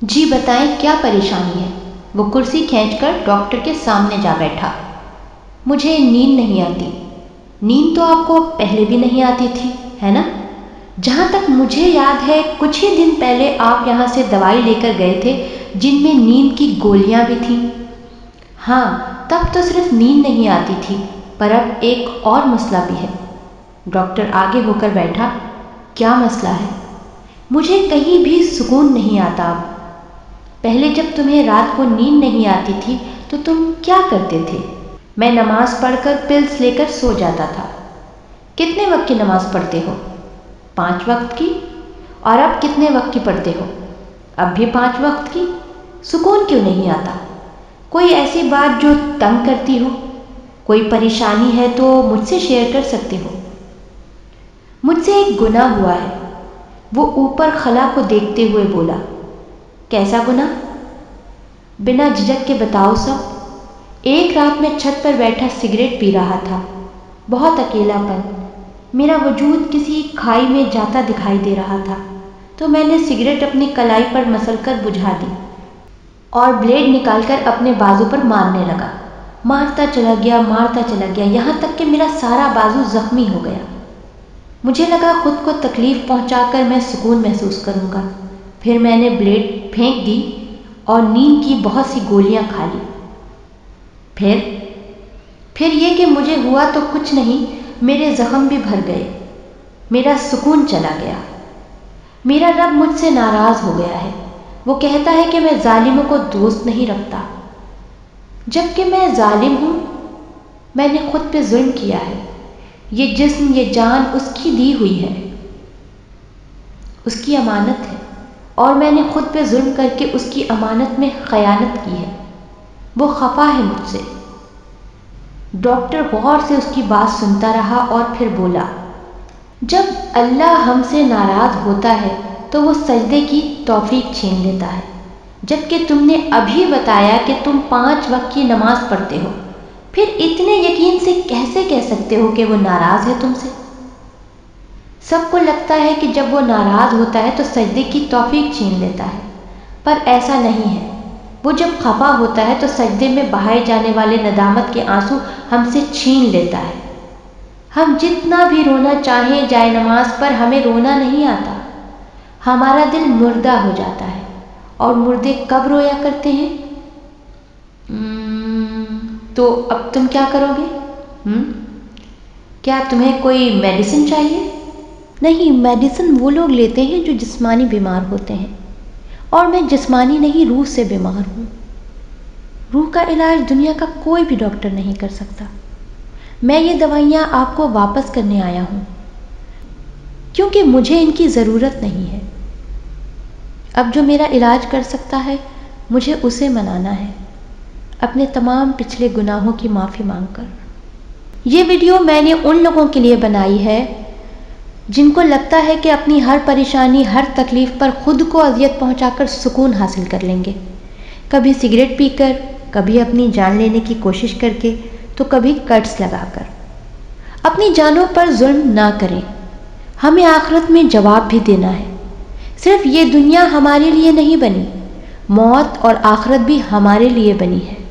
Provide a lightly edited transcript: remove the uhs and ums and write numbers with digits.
جی بتائیں کیا پریشانی ہے؟ وہ کرسی کھینچ کر ڈاکٹر کے سامنے جا بیٹھا۔ مجھے نیند نہیں آتی۔ نیند تو آپ کو پہلے بھی نہیں آتی تھی، ہے نا؟ جہاں تک مجھے یاد ہے کچھ ہی دن پہلے آپ یہاں سے دوائی لے کر گئے تھے جن میں نیند کی گولیاں بھی تھیں۔ ہاں، تب تو صرف نیند نہیں آتی تھی، پر اب ایک اور مسئلہ بھی ہے۔ ڈاکٹر آگے ہو کر بیٹھا۔ کیا مسئلہ ہے؟ مجھے کہیں بھی سکون نہیں آتا اب۔ پہلے جب تمہیں رات کو نیند نہیں آتی تھی تو تم کیا کرتے تھے؟ میں نماز پڑھ کر پلس لے کر سو جاتا تھا۔ کتنے وقت کی نماز پڑھتے ہو؟ 5 وقت کی۔ اور اب کتنے وقت کی پڑھتے ہو؟ اب بھی 5 وقت کی۔ سکون کیوں نہیں آتا؟ کوئی ایسی بات جو تنگ کرتی ہو؟ کوئی پریشانی ہے تو مجھ سے شیئر کر سکتے ہو۔ مجھ سے ایک گناہ ہوا ہے، وہ اوپر خلا کو دیکھتے ہوئے بولا۔ کیسا گناہ؟ بنا جھجک کے بتاؤ سب۔ ایک رات میں چھت پر بیٹھا سگریٹ پی رہا تھا، بہت اکیلا پن، میرا وجود کسی کھائی میں جاتا دکھائی دے رہا تھا، تو میں نے سگریٹ اپنی کلائی پر مسل کر بجھا دی اور بلیڈ نکال کر اپنے بازو پر مارنے لگا۔ مارتا چلا گیا یہاں تک کہ میرا سارا بازو زخمی ہو گیا۔ مجھے لگا خود کو تکلیف پہنچا کر میں سکون محسوس کروں گا۔ پھر میں نے بلیڈ پھینک دی اور نیند کی بہت سی گولیاں کھا لی۔ پھر یہ کہ مجھے ہوا تو کچھ نہیں، میرے زخم بھی بھر گئے، میرا سکون چلا گیا۔ میرا رب مجھ سے ناراض ہو گیا ہے۔ وہ کہتا ہے کہ میں ظالموں کو دوست نہیں رکھتا، جبکہ میں ظالم ہوں۔ میں نے خود پہ ظلم کیا ہے۔ یہ جسم، یہ جان اس کی دی ہوئی ہے، اس کی امانت ہے، اور میں نے خود پہ ظلم کر کے اس کی امانت میں خیانت کی ہے۔ وہ خفا ہے مجھ سے۔ ڈاکٹر غور سے اس کی بات سنتا رہا اور پھر بولا، جب اللہ ہم سے ناراض ہوتا ہے تو وہ سجدے کی توفیق چھین لیتا ہے، جبکہ تم نے ابھی بتایا کہ تم 5 وقت کی نماز پڑھتے ہو، پھر اتنے یقین سے کیسے کہہ سکتے ہو کہ وہ ناراض ہے تم سے؟ سب کو لگتا ہے کہ جب وہ ناراض ہوتا ہے تو سجدے کی توفیق چھین لیتا ہے، پر ایسا نہیں ہے۔ وہ جب خفا ہوتا ہے تو سجدے میں بہائے جانے والے ندامت کے آنسو ہم سے چھین لیتا ہے۔ ہم جتنا بھی رونا چاہیں جائے نماز پر، ہمیں رونا نہیں آتا، ہمارا دل مردہ ہو جاتا ہے۔ اور مردے کب رویا کرتے ہیں؟ تو اب تم کیا کرو گے؟ کیا تمہیں کوئی میڈیسن چاہیے؟ نہیں، میڈیسن وہ لوگ لیتے ہیں جو جسمانی بیمار ہوتے ہیں، اور میں جسمانی نہیں، روح سے بیمار ہوں۔ روح کا علاج دنیا کا کوئی بھی ڈاکٹر نہیں کر سکتا۔ میں یہ دوائیاں آپ کو واپس کرنے آیا ہوں، کیونکہ مجھے ان کی ضرورت نہیں ہے۔ اب جو میرا علاج کر سکتا ہے مجھے اسے منانا ہے، اپنے تمام پچھلے گناہوں کی معافی مانگ کر۔ یہ ویڈیو میں نے ان لوگوں کے لیے بنائی ہے جن کو لگتا ہے کہ اپنی ہر پریشانی، ہر تکلیف پر خود کو اذیت پہنچا کر سکون حاصل کر لیں گے، کبھی سگریٹ پی کر، کبھی اپنی جان لینے کی کوشش کر کے، تو کبھی کٹس لگا کر۔ اپنی جانوں پر ظلم نہ کریں، ہمیں آخرت میں جواب بھی دینا ہے۔ صرف یہ دنیا ہمارے لیے نہیں بنی، موت اور آخرت بھی ہمارے لیے بنی ہے۔